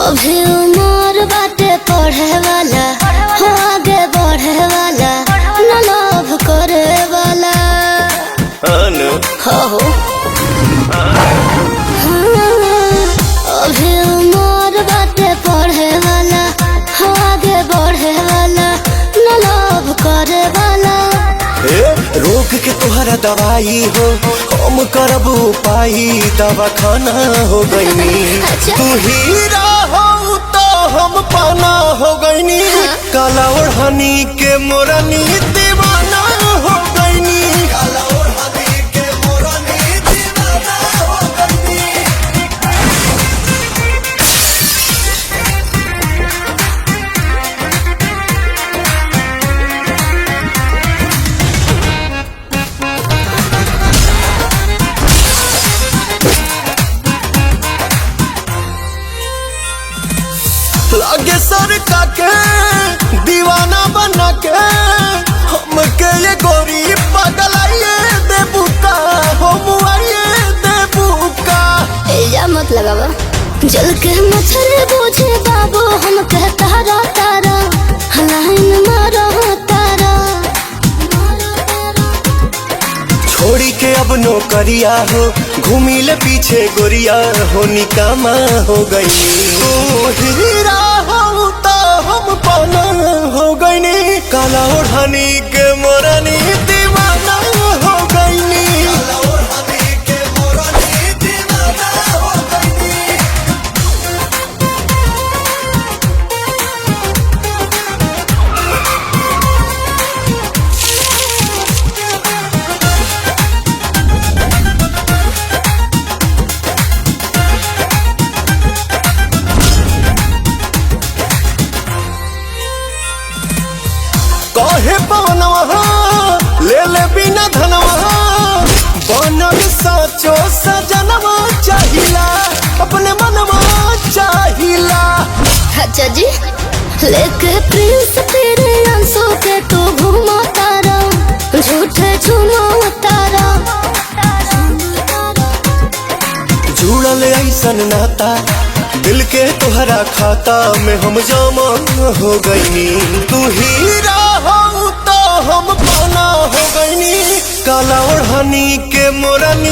अभी उम्र बाटे पढ़े वाला, हो आगे बढ़े वाला, न लोभ करे वाला। हो अभी उम्र बाटे पढ़े वाला, हो आगे बढ़े वाला, न लोभ करे वाला। रोग के तोहरा दवाई हो, हम करब उपाय, दवा खाना हो गईनी। तू हीरा हो तो हम पाना हो गईनी। काला ओढ़नी के मोरनी दीवाना हो गईनी। काला ओढ़नी के मोरनी दीवाना हो गईनी। लागे सरका के दीवाना बना के हमके ये गोरी पगलाइए देबुका, हम आइए देबुका। इल्जाम मत लगावा, जल के मच्छर बूझे बाबू, हम कहता रा तारा, हलाइन मारो तारा। छोड़ी के अब नौकरिया हो, घूमी ले पीछे गोरिया हो, निकामा हो गई। तू हीरा हो तो हम पाना हो गईनी। काला ओढ़नी के मोरनी दीवाना हो गईनी। काला ओढ़नी के मोरनी दीवाना हो गईनी। कहे पवनवा ले ले बिना धनवा, बनल साचो सजनवा चाहिला, अपने मनवा चाहिला। अच्छा जी, लेके प्रिंस तेरे अंशों के तू घूमो तारा, झूठे झूमो तारा। जुड़ल ऐसन नाता, दिल के तोहरा खाता में हम जमा हो गईनी। तू हीरा हो तो हम पाना हो गईनी। काला ओढ़नी के मोरनी